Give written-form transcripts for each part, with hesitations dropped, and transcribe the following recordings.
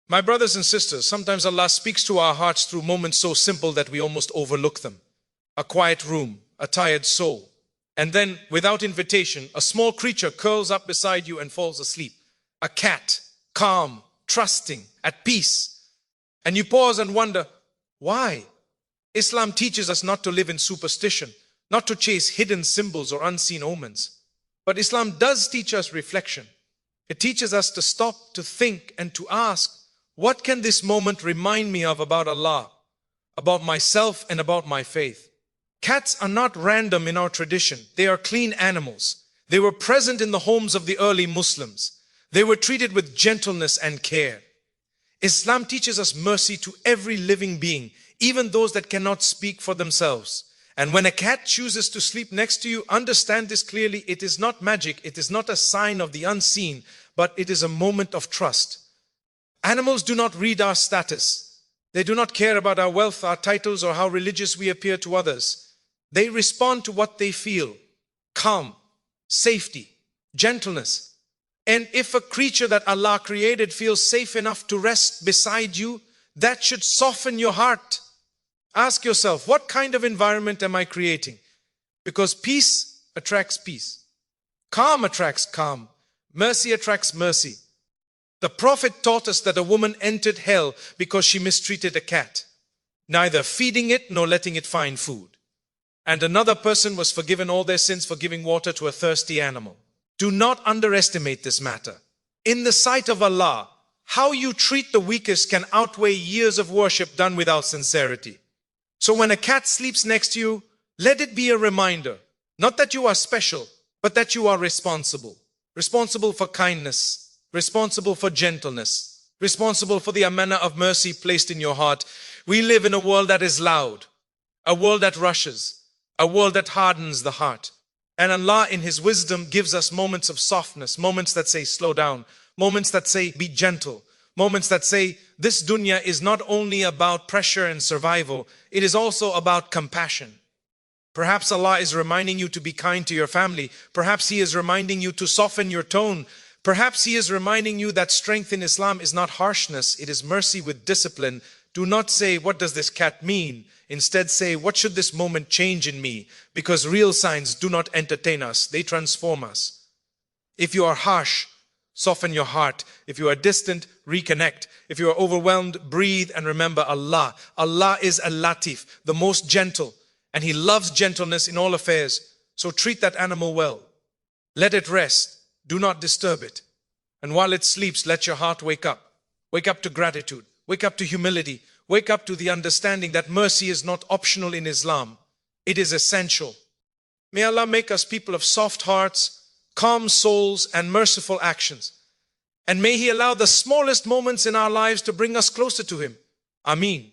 My brothers and sisters, sometimes Allah speaks to our hearts through moments so simple that we almost overlook them. A quiet room, a tired soul. And then, without invitation, a small creature curls up beside you and falls asleep. A cat, calm, trusting, at peace. And you pause and wonder, why? Islam teaches us not to live in superstition, not to chase hidden symbols or unseen omens. But Islam does teach us reflection. It teaches us to stop, to think, and to ask, what can this moment remind me of about Allah, about myself, and about my faith? Cats are not random in our tradition. They are clean animals. They were present in the homes of the early Muslims. They were treated with gentleness and care. Islam teaches us mercy to every living being, even those that cannot speak for themselves. And when a cat chooses to sleep next to you, understand this clearly. It is not magic. It is not a sign of the unseen, but it is a moment of trust. Animals do not read our status. They do not care about our wealth, our titles, or how religious we appear to others. They respond to what they feel: calm, safety, gentleness. And if a creature that Allah created feels safe enough to rest beside you, that should soften your heart. Ask yourself, what kind of environment am I creating? Because peace attracts peace. Calm attracts calm. Mercy attracts mercy. The Prophet taught us that a woman entered hell because she mistreated a cat, neither feeding it nor letting it find food. And another person was forgiven all their sins for giving water to a thirsty animal. Do not underestimate this matter. In the sight of Allah, how you treat the weakest can outweigh years of worship done without sincerity. So when a cat sleeps next to you, let it be a reminder, not that you are special, but that you are responsible. Responsible for kindness, responsible for gentleness, responsible for the amana of mercy placed in your heart. We live in a world that is loud, a world that rushes, a world that hardens the heart. And Allah in His wisdom gives us moments of softness, moments that say slow down, moments that say be gentle, moments that say this dunya is not only about pressure and survival, it is also about compassion. Perhaps Allah is reminding you to be kind to your family. Perhaps He is reminding you to soften your tone. Perhaps He is reminding you that strength in Islam is not harshness, it is mercy with discipline. Do not say, what does this cat mean? Instead say, what should this moment change in me? Because real signs do not entertain us, they transform us. If you are harsh, soften your heart. If you are distant, reconnect. If you are overwhelmed, breathe and remember Allah. Allah is Al-Latif, the most gentle, and He loves gentleness in all affairs. So treat that animal well. Let it rest. Do not disturb it. And while it sleeps, let your heart wake up. Wake up to gratitude. Wake up to humility. Wake up to the understanding that mercy is not optional in Islam. It is essential. May Allah make us people of soft hearts, calm souls, and merciful actions. And may He allow the smallest moments in our lives to bring us closer to Him. Ameen.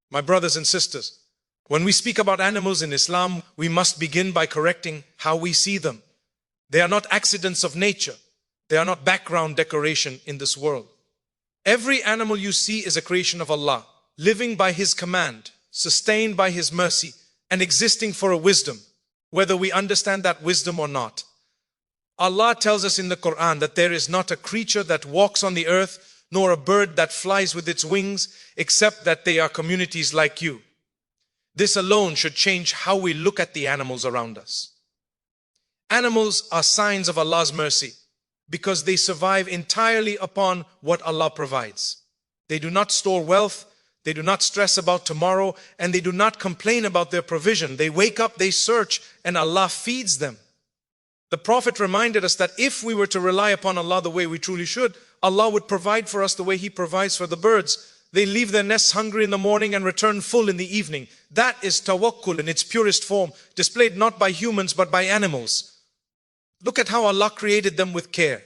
My brothers and sisters, when we speak about animals in Islam, we must begin by correcting how we see them. They are not accidents of nature. They are not background decoration in this world. Every animal you see is a creation of Allah, living by His command, sustained by His mercy, and existing for a wisdom, whether we understand that wisdom or not. Allah tells us in the Quran that there is not a creature that walks on the earth, nor a bird that flies with its wings, except that they are communities like you. This alone should change how we look at the animals around us. Animals are signs of Allah's mercy because they survive entirely upon what Allah provides. They do not store wealth, they do not stress about tomorrow, and they do not complain about their provision. They wake up, they search, and Allah feeds them. The Prophet reminded us that if we were to rely upon Allah the way we truly should, Allah would provide for us the way He provides for the birds. They leave their nests hungry in the morning and return full in the evening. That is tawakkul in its purest form, displayed not by humans but by animals. Look at how Allah created them with care.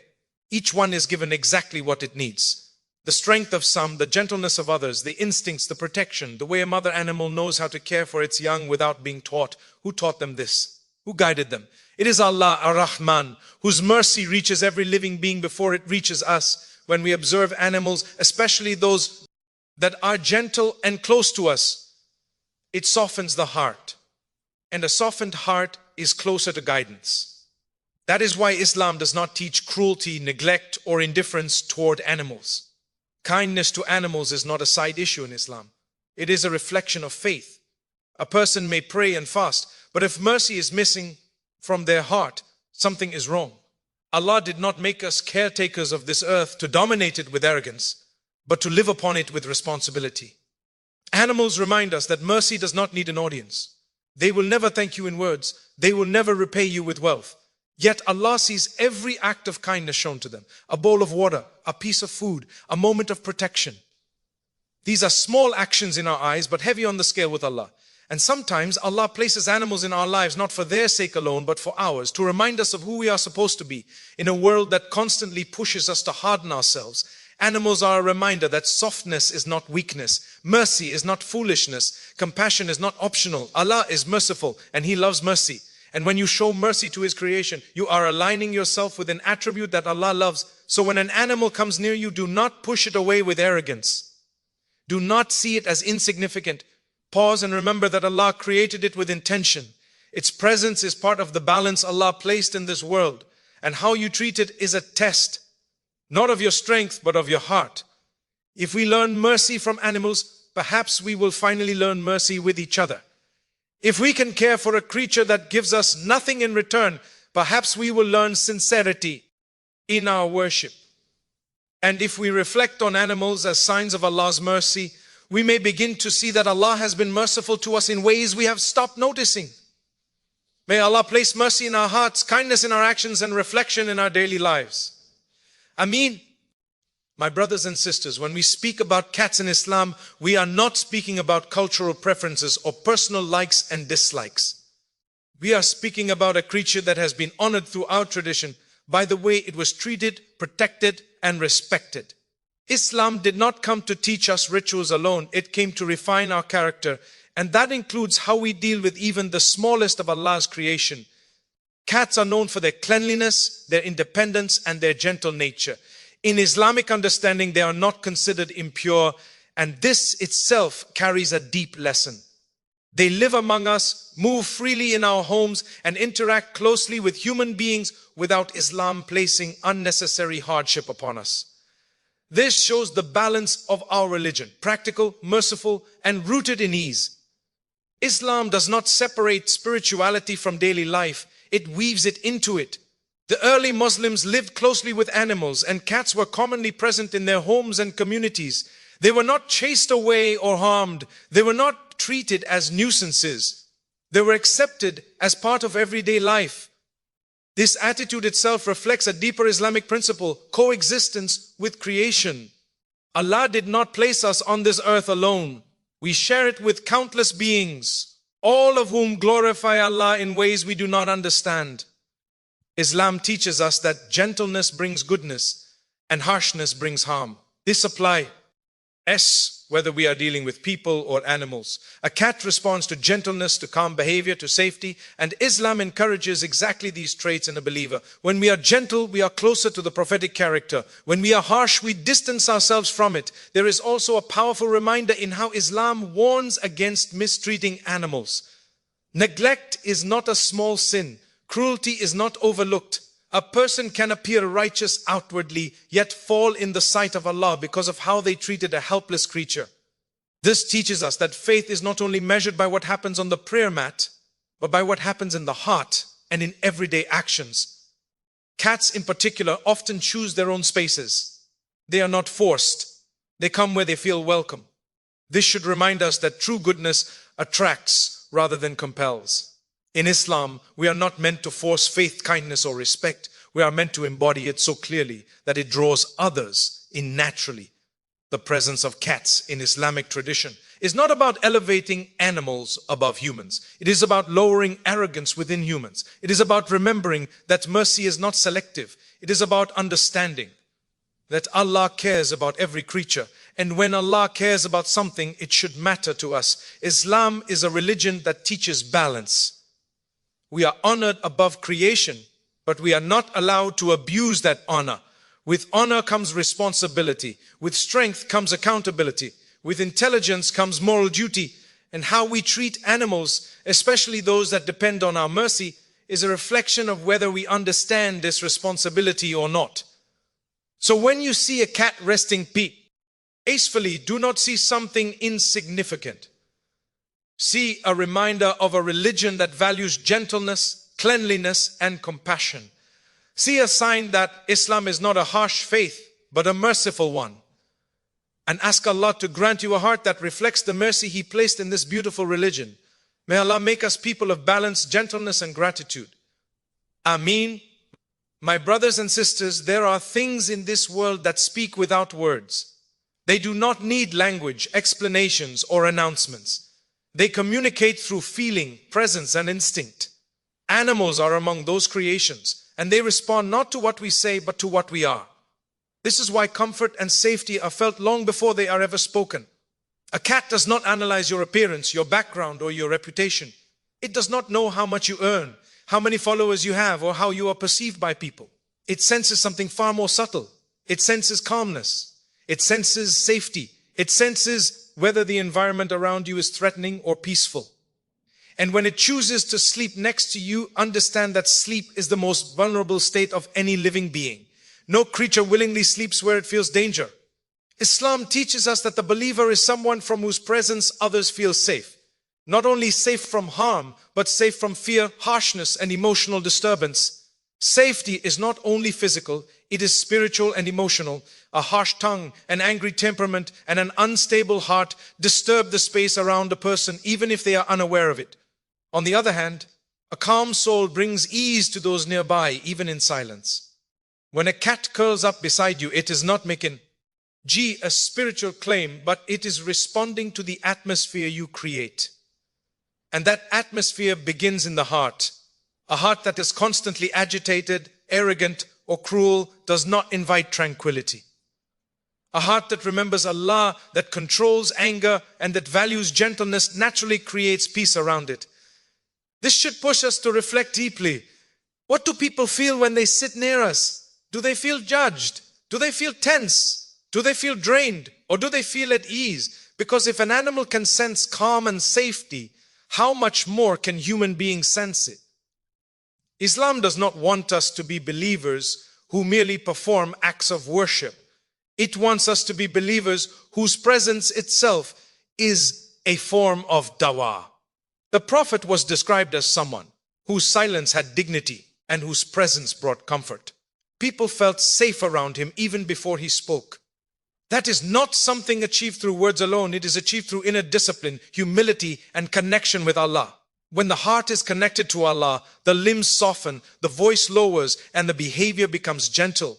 Each one is given exactly what it needs. The strength of some, the gentleness of others, the instincts, the protection, the way a mother animal knows how to care for its young without being taught. Who taught them this? Who guided them? It is Allah Ar-Rahman, whose mercy reaches every living being before it reaches us. When we observe animals, especially those that are gentle and close to us, it softens the heart. And a softened heart is closer to guidance. That is why Islam does not teach cruelty, neglect, or indifference toward animals. Kindness to animals is not a side issue in Islam. It is a reflection of faith. A person may pray and fast, but if mercy is missing from their heart, something is wrong. Allah did not make us caretakers of this earth to dominate it with arrogance, but to live upon it with responsibility. Animals remind us that mercy does not need an audience. They will never thank you in words. They will never repay you with wealth. Yet Allah sees every act of kindness shown to them. A bowl of water, a piece of food, a moment of protection. These are small actions in our eyes, but heavy on the scale with Allah. And sometimes Allah places animals in our lives not for their sake alone, but for ours, to remind us of who we are supposed to be in a world that constantly pushes us to harden ourselves. Animals are a reminder that softness is not weakness, mercy is not foolishness, compassion is not optional. Allah is merciful and He loves mercy. And when you show mercy to His creation, you are aligning yourself with an attribute that Allah loves. So when an animal comes near you, do not push it away with arrogance. Do not see it as insignificant. Pause and remember that Allah created it with intention. Its presence is part of the balance Allah placed in this world. And how you treat it is a test, not of your strength, but of your heart. If we learn mercy from animals, perhaps we will finally learn mercy with each other. If we can care for a creature that gives us nothing in return, perhaps we will learn sincerity in our worship. And if we reflect on animals as signs of Allah's mercy, we may begin to see that Allah has been merciful to us in ways we have stopped noticing. May Allah place mercy in our hearts, kindness in our actions, and reflection in our daily lives. Ameen. My brothers and sisters, when we speak about cats in Islam, we are not speaking about cultural preferences or personal likes and dislikes. We are speaking about a creature that has been honored through our tradition by the way it was treated, protected, and respected. Islam did not come to teach us rituals alone. It came to refine our character, and that includes how we deal with even the smallest of Allah's creation. Cats are known for their cleanliness, their independence, and their gentle nature. In Islamic understanding, they are not considered impure, and this itself carries a deep lesson. They live among us, move freely in our homes, and interact closely with human beings without Islam placing unnecessary hardship upon us. This shows the balance of our religion, practical, merciful, and rooted in ease. Islam does not separate spirituality from daily life. It weaves it into it. The early Muslims lived closely with animals, and cats were commonly present in their homes and communities. They were not chased away or harmed. They were not treated as nuisances. They were accepted as part of everyday life. This attitude itself reflects a deeper Islamic principle, coexistence with creation. Allah did not place us on this earth alone. We share it with countless beings, all of whom glorify Allah in ways we do not understand. Islam teaches us that gentleness brings goodness and harshness brings harm. This applies whether we are dealing with people or animals. A cat responds to gentleness, to calm behavior, to safety, and Islam encourages exactly these traits in a believer. When we are gentle, we are closer to the prophetic character. When we are harsh, we distance ourselves from it. There is also a powerful reminder in how Islam warns against mistreating animals. Neglect is not a small sin. Cruelty is not overlooked. A person can appear righteous outwardly, yet fall in the sight of Allah because of how they treated a helpless creature. This teaches us that faith is not only measured by what happens on the prayer mat, but by what happens in the heart and in everyday actions. Cats in particular often choose their own spaces. They are not forced. They come where they feel welcome. This should remind us that true goodness attracts rather than compels. In Islam, we are not meant to force faith, kindness, or respect. We are meant to embody it so clearly that it draws others in naturally. The presence of cats in Islamic tradition is not about elevating animals above humans. It is about lowering arrogance within humans. It is about remembering that mercy is not selective. It is about understanding that Allah cares about every creature. And when Allah cares about something, it should matter to us. Islam is a religion that teaches balance. We are honored above creation, but we are not allowed to abuse that honor. With honor comes responsibility. With strength comes accountability. With intelligence comes moral duty. And how we treat animals, especially those that depend on our mercy, is a reflection of whether we understand this responsibility or not. So when you see a cat resting Acefully, do not see something insignificant. See a reminder of a religion that values gentleness, cleanliness, and compassion. See a sign that Islam is not a harsh faith, but a merciful one. And ask Allah to grant you a heart that reflects the mercy He placed in this beautiful religion. May Allah make us people of balance, gentleness, and gratitude. Ameen. My brothers and sisters, there are things in this world that speak without words. They do not need language, explanations, or announcements. They communicate through feeling, presence, and instinct. Animals are among those creations, and they respond not to what we say, but to what we are. This is why comfort and safety are felt long before they are ever spoken. A cat does not analyze your appearance, your background, or your reputation. It does not know how much you earn, how many followers you have, or how you are perceived by people. It senses something far more subtle. It senses calmness. It senses safety. It senses whether the environment around you is threatening or peaceful. And when it chooses to sleep next to you, understand that sleep is the most vulnerable state of any living being. No creature willingly sleeps where it feels danger. Islam teaches us that the believer is someone from whose presence others feel safe. Not only safe from harm, but safe from fear, harshness, and emotional disturbance. Safety is not only physical, it is spiritual and emotional. A harsh tongue, an angry temperament, and an unstable heart disturb the space around a person, even if they are unaware of it. On the other hand, a calm soul brings ease to those nearby, even in silence. When a cat curls up beside you, it is not making a spiritual claim, but it is responding to the atmosphere you create. And that atmosphere begins in the heart. A heart that is constantly agitated, arrogant, or cruel does not invite tranquility. A heart that remembers Allah, that controls anger, and that values gentleness naturally creates peace around it. This should push us to reflect deeply. What do people feel when they sit near us? Do they feel judged? Do they feel tense? Do they feel drained? Or do they feel at ease? Because if an animal can sense calm and safety, how much more can human beings sense it? Islam does not want us to be believers who merely perform acts of worship. It wants us to be believers whose presence itself is a form of dawah. The Prophet was described as someone whose silence had dignity and whose presence brought comfort. People felt safe around him even before he spoke. That is not something achieved through words alone. It is achieved through inner discipline, humility, and connection with Allah. When the heart is connected to Allah, the limbs soften, the voice lowers, and the behavior becomes gentle.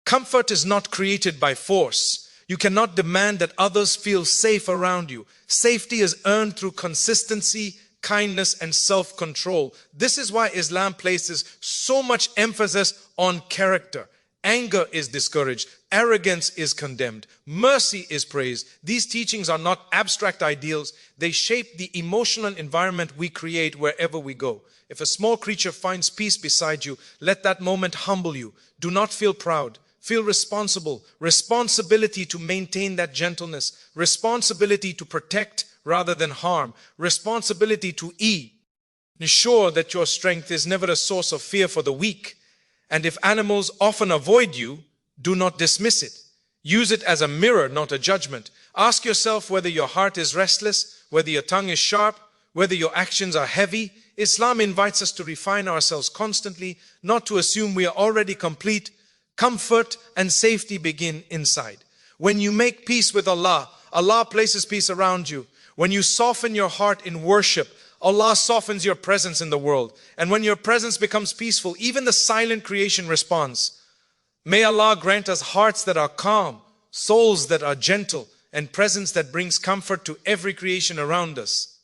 Comfort is not created by force. You cannot demand that others feel safe around you. Safety is earned through consistency, kindness, and self-control. This is why Islam places so much emphasis on character. Anger is discouraged. Arrogance is condemned. Mercy is praised. These teachings are not abstract ideals. They shape the emotional environment we create wherever we go. If a small creature finds peace beside you, let that moment humble you. Do not feel proud. Feel responsible. Responsibility to maintain that gentleness. Responsibility to protect rather than harm. Responsibility to ensure that your strength is never a source of fear for the weak. And if animals often avoid you, do not dismiss it. Use it as a mirror, not a judgment. Ask yourself whether your heart is restless, whether your tongue is sharp, whether your actions are heavy. Islam invites us to refine ourselves constantly, not to assume we are already complete. Comfort and safety begin inside. When you make peace with Allah, Allah places peace around you. When you soften your heart in worship, Allah softens your presence in the world. And when your presence becomes peaceful, even the silent creation responds. May Allah grant us hearts that are calm, souls that are gentle, and presence that brings comfort to every creation around us.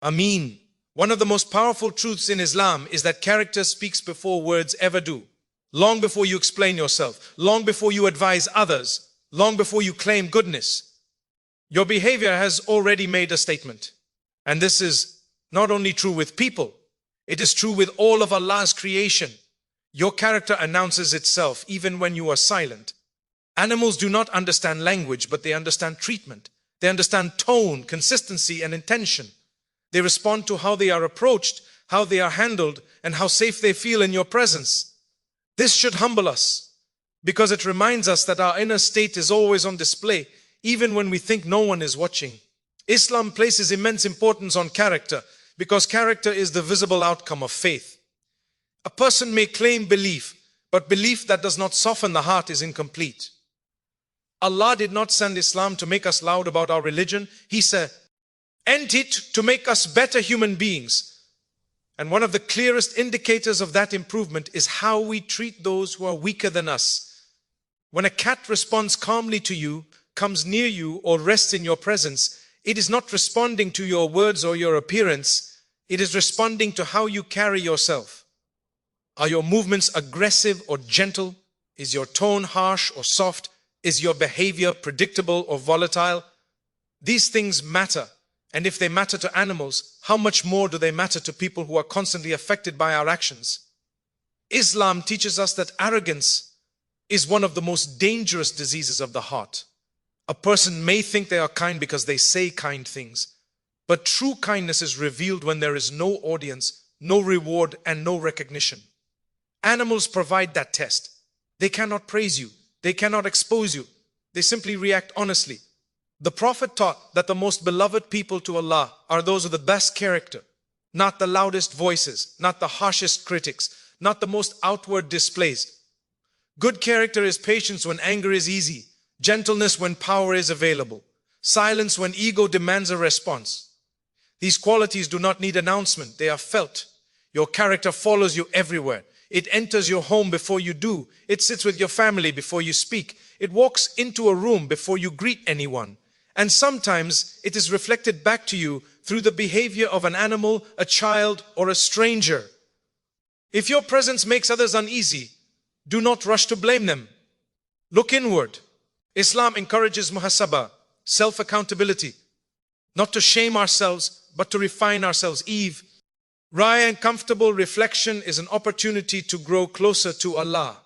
Ameen. One of the most powerful truths in Islam is that character speaks before words ever do. Long before you explain yourself, long before you advise others, long before you claim goodness, your behavior has already made a statement. And this is not only true with people, it is true with all of Allah's creation. Your character announces itself even when you are silent. Animals do not understand language, but they understand treatment. They understand tone, consistency, and intention. They respond to how they are approached, how they are handled, and how safe they feel in your presence. This should humble us, because it reminds us that our inner state is always on display, even when we think no one is watching. Islam places immense importance on character because character is the visible outcome of faith. A person may claim belief, but belief that does not soften the heart is incomplete. Allah did not send Islam to make us loud about our religion. He sent it to make us better human beings. And one of the clearest indicators of that improvement is how we treat those who are weaker than us. When a cat responds calmly to you, comes near you, or rests in your presence, it is not responding to your words or your appearance. It is responding to how you carry yourself. Are your movements aggressive or gentle? Is your tone harsh or soft? Is your behavior predictable or volatile? These things matter. And if they matter to animals, how much more do they matter to people who are constantly affected by our actions? Islam teaches us that arrogance is one of the most dangerous diseases of the heart. A person may think they are kind because they say kind things, but true kindness is revealed when there is no audience, no reward, and no recognition. Animals provide that test. They cannot praise you. They cannot expose you. They simply react honestly. The Prophet taught that the most beloved people to Allah are those with the best character, not the loudest voices, not the harshest critics, not the most outward displays. Good character is patience when anger is easy, gentleness when power is available, silence when ego demands a response. These qualities do not need announcement, they are felt. Your character follows you everywhere. It enters your home before you do. It sits with your family before you speak. It walks into a room before you greet anyone. And sometimes it is reflected back to you through the behavior of an animal, a child, or a stranger. If your presence makes others uneasy, do not rush to blame them. Look inward. Islam encourages muhasabah, self-accountability, not to shame ourselves, but to refine ourselves. Eve, Raya and comfortable reflection is an opportunity to grow closer to Allah.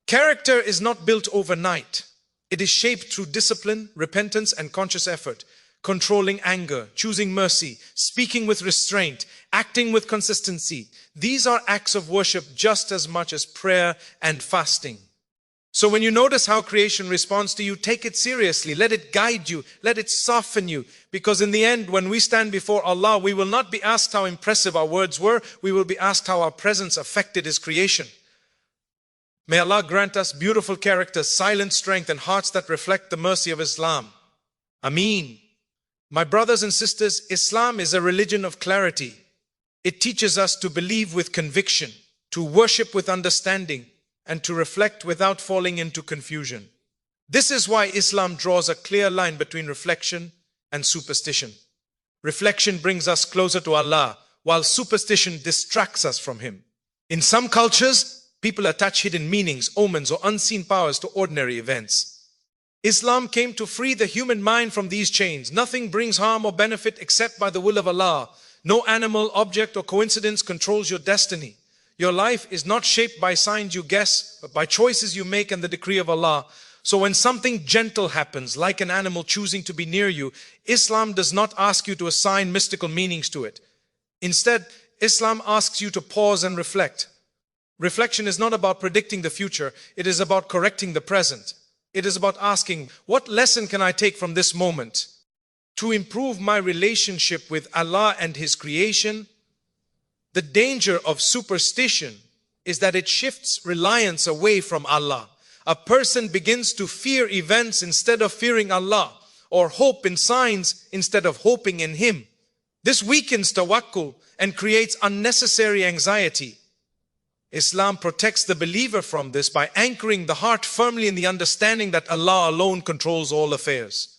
Character is not built overnight. It is shaped through discipline, repentance, and conscious effort, controlling anger, choosing mercy, speaking with restraint, acting with consistency. These are acts of worship just as much as prayer and fasting. So when you notice how creation responds to you, take it seriously. Let it guide you. Let it soften you. Because in the end, when we stand before Allah, we will not be asked how impressive our words were. We will be asked how our presence affected His creation. May Allah grant us beautiful character, silent strength, and hearts that reflect the mercy of Islam. Ameen. My brothers and sisters, Islam is a religion of clarity. It teaches us to believe with conviction, to worship with understanding, and to reflect without falling into confusion. This is why Islam draws a clear line between reflection and superstition. Reflection brings us closer to Allah, while superstition distracts us from Him. In some cultures, people attach hidden meanings, omens, or unseen powers to ordinary events. Islam came to free the human mind from these chains. Nothing brings harm or benefit except by the will of Allah. No animal, object, or coincidence controls your destiny. Your life is not shaped by signs you guess, but by choices you make and the decree of Allah. So when something gentle happens, like an animal choosing to be near you, Islam does not ask you to assign mystical meanings to it. Instead, Islam asks you to pause and reflect. Reflection is not about predicting the future, it is about correcting the present. It is about asking, what lesson can I take from this moment to improve my relationship with Allah and His creation? The danger of superstition is that it shifts reliance away from Allah. A person begins to fear events instead of fearing Allah, or hope in signs instead of hoping in Him. This weakens tawakkul and creates unnecessary anxiety. Islam protects the believer from this by anchoring the heart firmly in the understanding that Allah alone controls all affairs.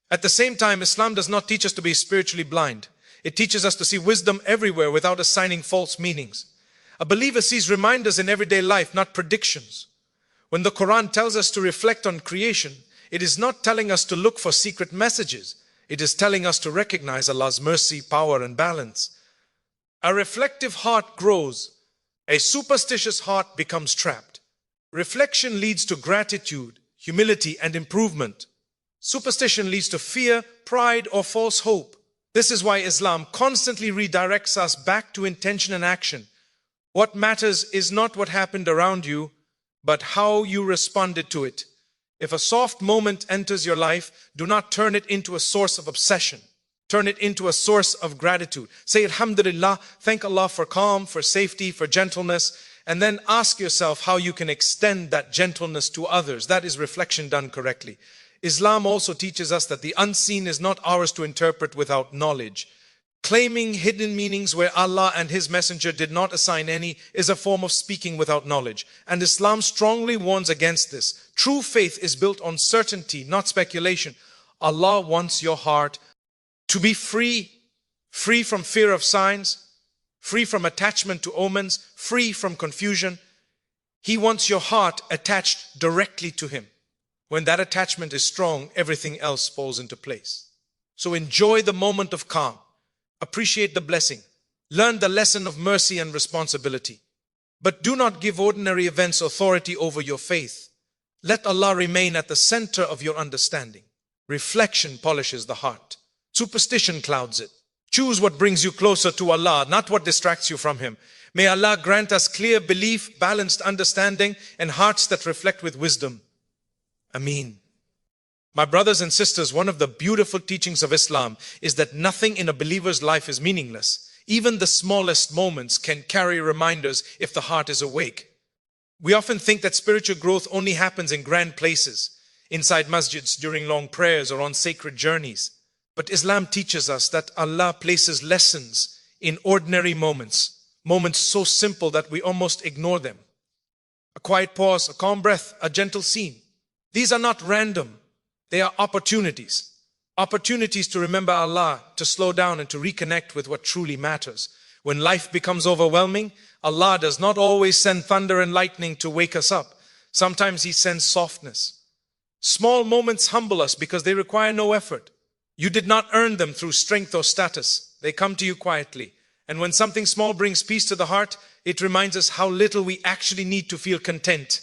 At the same time, Islam does not teach us to be spiritually blind. It teaches us to see wisdom everywhere without assigning false meanings. A believer sees reminders in everyday life, not predictions. When the Quran tells us to reflect on creation, it is not telling us to look for secret messages. It is telling us to recognize Allah's mercy, power, and balance. A reflective heart grows. A superstitious heart becomes trapped. Reflection leads to gratitude, humility, and improvement. Superstition leads to fear, pride, or false hope. This is why Islam constantly redirects us back to intention and action. What matters is not what happened around you, but how you responded to it. If a soft moment enters your life, do not turn it into a source of obsession. Turn it into a source of gratitude. Say, Alhamdulillah, thank Allah for calm, for safety, for gentleness, and then ask yourself how you can extend that gentleness to others. That is reflection done correctly. Islam also teaches us that the unseen is not ours to interpret without knowledge. Claiming hidden meanings where Allah and His Messenger did not assign any is a form of speaking without knowledge. And Islam strongly warns against this. True faith is built on certainty, not speculation. Allah wants your heart to be free from fear of signs, free from attachment to omens, free from confusion. He wants your heart attached directly to Him. When that attachment is strong, everything else falls into place. So enjoy the moment of calm. Appreciate the blessing. Learn the lesson of mercy and responsibility. But do not give ordinary events authority over your faith. Let Allah remain at the center of your understanding. Reflection polishes the heart. Superstition clouds it. Choose what brings you closer to Allah, not what distracts you from Him. May Allah grant us clear belief, balanced understanding, and hearts that reflect with wisdom. Ameen. My brothers and sisters, one of the beautiful teachings of Islam is that nothing in a believer's life is meaningless. Even the smallest moments can carry reminders if the heart is awake. We often think that spiritual growth only happens in grand places, inside masjids, during long prayers, or on sacred journeys. But Islam teaches us that Allah places lessons in ordinary moments, moments so simple that we almost ignore them. A quiet pause, a calm breath, a gentle scene. These are not random. They are opportunities. Opportunities to remember Allah, to slow down and to reconnect with what truly matters. When life becomes overwhelming, Allah does not always send thunder and lightning to wake us up. Sometimes He sends softness. Small moments humble us because they require no effort. You did not earn them through strength or status. They come to you quietly. And when something small brings peace to the heart, it reminds us how little we actually need to feel content.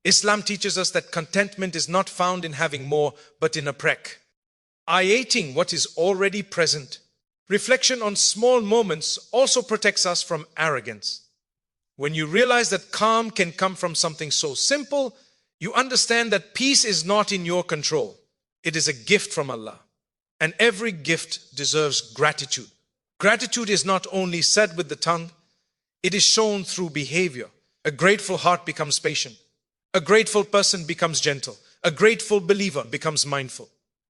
Islam teaches us that contentment is not found in having more, but in appreciating what is already present. Reflection on small moments also protects us from arrogance. When you realize that calm can come from something so simple, you understand that peace is not in your control. It is a gift from Allah. And every gift deserves gratitude. Gratitude is not only said with the tongue, it is shown through behavior. A grateful heart becomes patient. A grateful person becomes gentle. A grateful believer becomes mindful.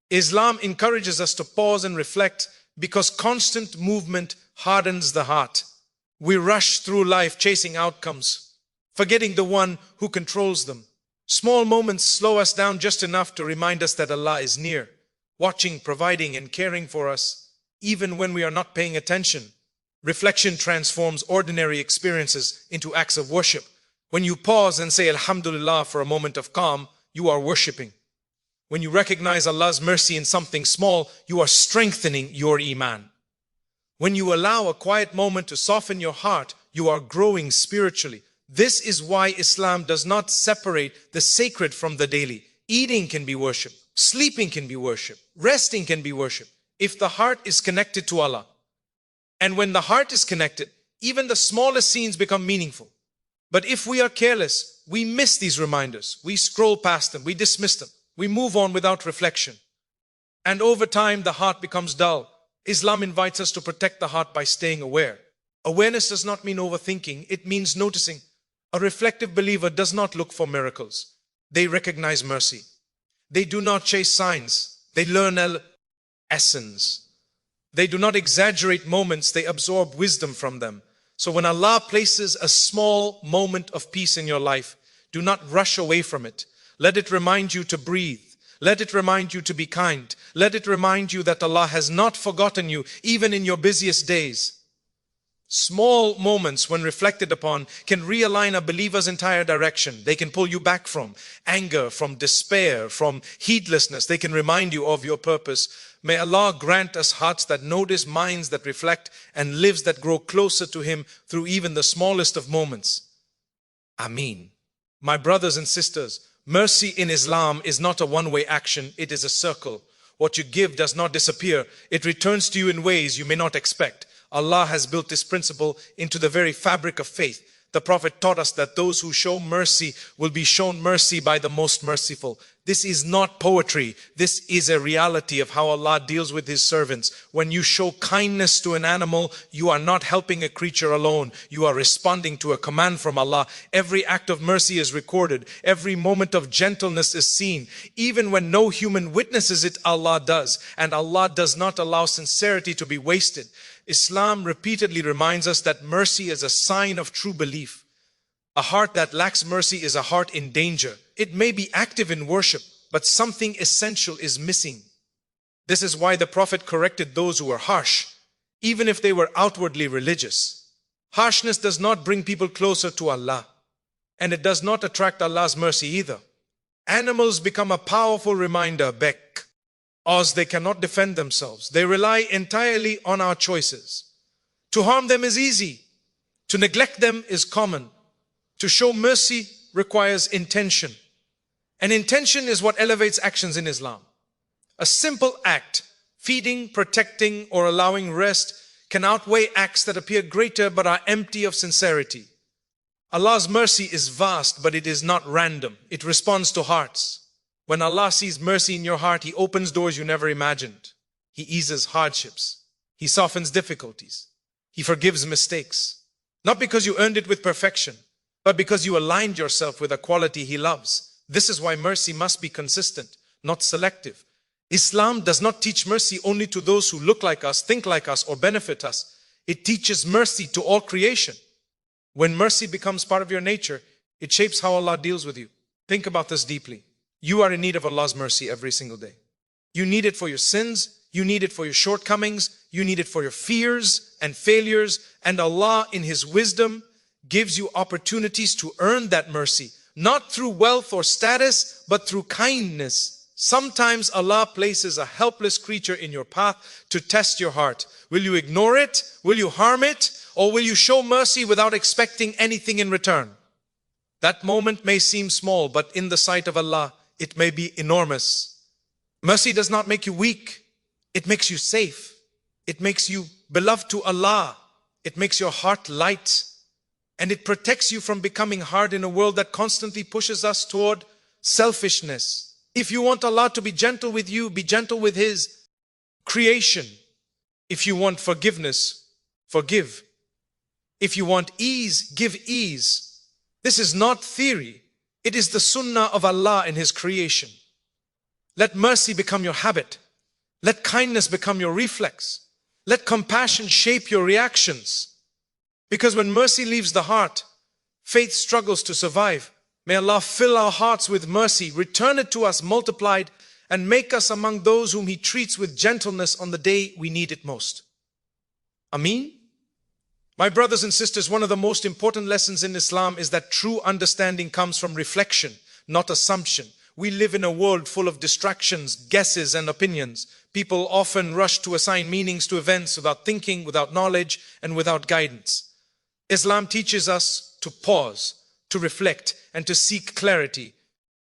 Islam encourages us to pause and reflect because constant movement hardens the heart. We rush through life chasing outcomes, forgetting the one who controls them. Small moments slow us down just enough to remind us that Allah is near, watching, providing, and caring for us, even when we are not paying attention. Reflection transforms ordinary experiences into acts of worship. When you pause and say Alhamdulillah for a moment of calm, you are worshipping. When you recognize Allah's mercy in something small, you are strengthening your iman. When you allow a quiet moment to soften your heart, you are growing spiritually. This is why Islam does not separate the sacred from the daily. Eating can be worship. Sleeping can be worship. Resting can be worship. If the heart is connected to Allah. And when the heart is connected, even the smallest scenes become meaningful. But if we are careless, we miss these reminders. We scroll past them. We dismiss them. We move on without reflection. And over time, the heart becomes dull. Islam invites us to protect the heart by staying aware. Awareness does not mean overthinking. It means noticing. A reflective believer does not look for miracles. They recognize mercy. They do not chase signs. They learn essence. They do not exaggerate moments. They absorb wisdom from them. So when Allah places a small moment of peace in your life, do not rush away from it. Let it remind you to breathe. Let it remind you to be kind. Let it remind you that Allah has not forgotten you, even in your busiest days. Small moments, when reflected upon, can realign a believer's entire direction. They can pull you back from anger, from despair, from heedlessness. They can remind you of your purpose. May Allah grant us hearts that notice, minds that reflect, and lives that grow closer to Him through even the smallest of moments. Ameen. My brothers and sisters, mercy in Islam is not a one-way action. It is a circle. What you give does not disappear. It returns to you in ways you may not expect. Allah has built this principle into the very fabric of faith. The Prophet taught us that those who show mercy will be shown mercy by the most merciful. This is not poetry. This is a reality of how Allah deals with His servants. When you show kindness to an animal, you are not helping a creature alone. You are responding to a command from Allah. Every act of mercy is recorded. Every moment of gentleness is seen. Even when no human witnesses it, Allah does. And Allah does not allow sincerity to be wasted. Islam repeatedly reminds us that mercy is a sign of true belief. A heart that lacks mercy is a heart in danger. It may be active in worship, but something essential is missing. This is why the Prophet corrected those who were harsh, even if they were outwardly religious. Harshness does not bring people closer to Allah, and it does not attract Allah's mercy either. Animals become a powerful reminder, as they cannot defend themselves. They rely entirely on our choices. To harm them is easy. To neglect them is common. To show mercy requires intention. And intention is what elevates actions in Islam. A simple act, feeding, protecting, or allowing rest, can outweigh acts that appear greater but are empty of sincerity. Allah's mercy is vast, but it is not random. It responds to hearts. When Allah sees mercy in your heart, He opens doors you never imagined. He eases hardships. He softens difficulties. He forgives mistakes. Not because you earned it with perfection, but because you aligned yourself with a quality He loves. This is why mercy must be consistent, not selective. Islam does not teach mercy only to those who look like us, think like us, or benefit us. It teaches mercy to all creation. When mercy becomes part of your nature, it shapes how Allah deals with you. Think about this deeply. You are in need of Allah's mercy every single day. You need it for your sins. You need it for your shortcomings. You need it for your fears and failures. And Allah, in His wisdom, gives you opportunities to earn that mercy, not through wealth or status, but through kindness. Sometimes Allah places a helpless creature in your path to test your heart. Will you ignore it? Will you harm it? Or will you show mercy without expecting anything in return? That moment may seem small, but in the sight of Allah, it may be enormous. Mercy does not make you weak. It makes you safe. It makes you beloved to Allah. It makes your heart light. And it protects you from becoming hard in a world that constantly pushes us toward selfishness. If you want Allah to be gentle with you, be gentle with His creation. If you want forgiveness, forgive. If you want ease, give ease. This is not theory. It is the sunnah of Allah in His creation. Let mercy become your habit. Let kindness become your reflex. Let compassion shape your reactions. Because when mercy leaves the heart, faith struggles to survive. May Allah fill our hearts with mercy, return it to us multiplied, and make us among those whom He treats with gentleness on the day we need it most. Ameen? My brothers and sisters, one of the most important lessons in Islam is that true understanding comes from reflection, not assumption. We live in a world full of distractions, guesses, and opinions. People often rush to assign meanings to events without thinking, without knowledge, and without guidance. Islam teaches us to pause, to reflect, and to seek clarity,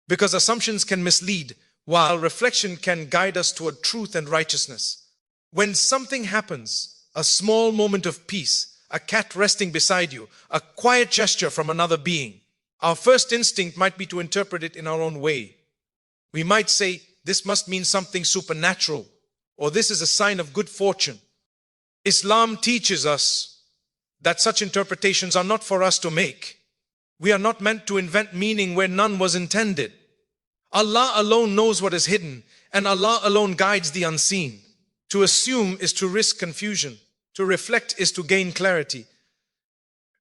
because assumptions can mislead, while reflection can guide us toward truth and righteousness. When something happens, a small moment of peace, a cat resting beside you, a quiet gesture from another being, our first instinct might be to interpret it in our own way. We might say, this must mean something supernatural, or this is a sign of good fortune. Islam teaches us that such interpretations are not for us to make. We are not meant to invent meaning where none was intended. Allah alone knows what is hidden, and Allah alone guides the unseen. To assume is to risk confusion. To reflect is to gain clarity.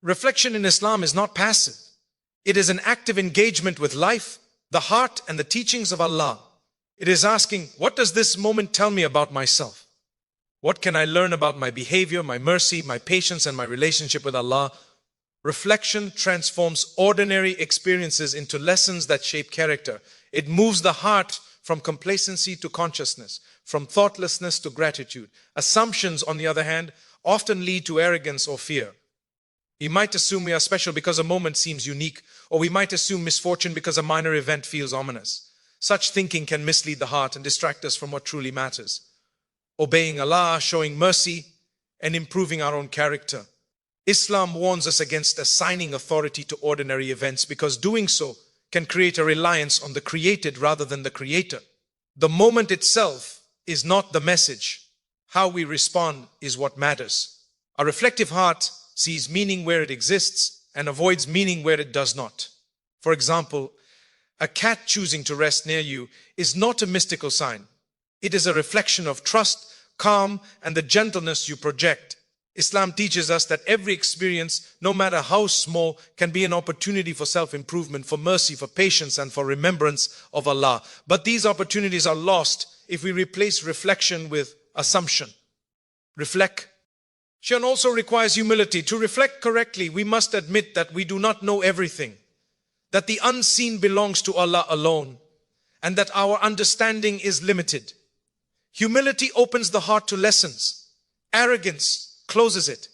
Reflection in Islam is not passive. It is an active engagement with life, the heart, and the teachings of Allah. It is asking, what does this moment tell me about myself? What can I learn about my behavior, my mercy, my patience, and my relationship with Allah? Reflection transforms ordinary experiences into lessons that shape character. It moves the heart from complacency to consciousness, from thoughtlessness to gratitude. Assumptions, on the other hand, often lead to arrogance or fear. We might assume we are special because a moment seems unique, or we might assume misfortune because a minor event feels ominous. Such thinking can mislead the heart and distract us from what truly matters. Obeying Allah, showing mercy, and improving our own character. Islam warns us against assigning authority to ordinary events because doing so can create a reliance on the created rather than the creator. The moment itself is not the message. How we respond is what matters. A reflective heart sees meaning where it exists and avoids meaning where it does not. For example, a cat choosing to rest near you is not a mystical sign. It is a reflection of trust, calm, and the gentleness you project. Islam teaches us that every experience, no matter how small, can be an opportunity for self-improvement, for mercy, for patience, and for remembrance of Allah. But these opportunities are lost if we replace reflection with assumption. Reflection also requires humility. To reflect correctly, we must admit that we do not know everything, that the unseen belongs to Allah alone, and that our understanding is limited. Humility opens the heart to lessons. Arrogance closes it.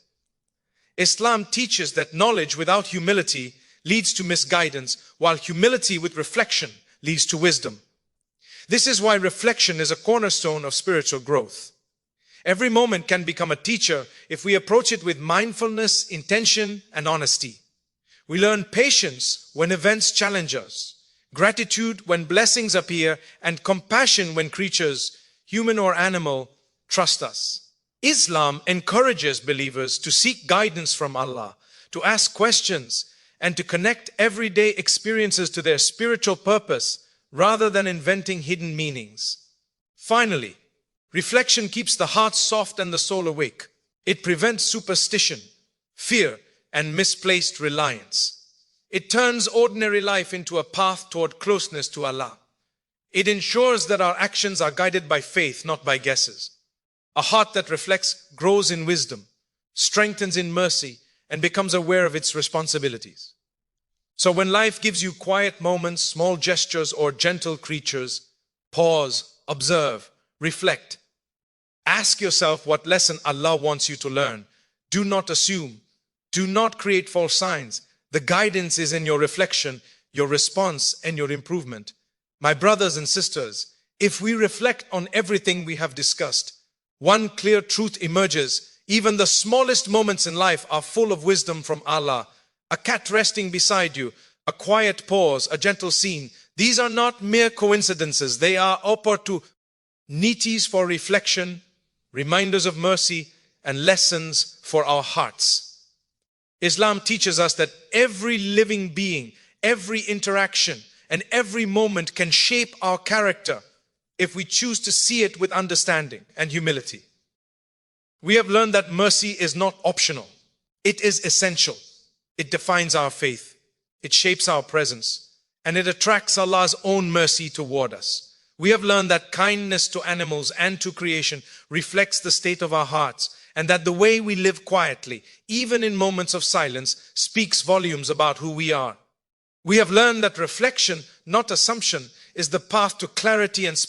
Islam teaches that knowledge without humility leads to misguidance, while humility with reflection leads to wisdom. This is why reflection is a cornerstone of spiritual growth. Every moment can become a teacher if we approach it with mindfulness, intention, and honesty. We learn patience when events challenge us, gratitude when blessings appear, and compassion when creatures, human or animal, trust us. Islam encourages believers to seek guidance from Allah, to ask questions, and to connect everyday experiences to their spiritual purpose rather than inventing hidden meanings. Finally, reflection keeps the heart soft and the soul awake. It prevents superstition, fear, and misplaced reliance. It turns ordinary life into a path toward closeness to Allah. It ensures that our actions are guided by faith, not by guesses. A heart that reflects grows in wisdom, strengthens in mercy, and becomes aware of its responsibilities. So when life gives you quiet moments, small gestures, or gentle creatures, pause, observe, reflect. Ask yourself what lesson Allah wants you to learn. Do not assume. Do not create false signs. The guidance is in your reflection, your response, and your improvement. My brothers and sisters, if we reflect on everything we have discussed, one clear truth emerges. Even the smallest moments in life are full of wisdom from Allah. A cat resting beside you, a quiet pause, a gentle scene. These are not mere coincidences. They are opportunities for reflection, reminders of mercy, and lessons for our hearts. Islam teaches us that every living being, every interaction, and every moment can shape our character if we choose to see it with understanding and humility. We have learned that mercy is not optional. It is essential. It defines our faith. It shapes our presence. And it attracts Allah's own mercy toward us. We have learned that kindness to animals and to creation reflects the state of our hearts, and that the way we live quietly, even in moments of silence, speaks volumes about who we are. We have learned that reflection, not assumption, is the path to clarity and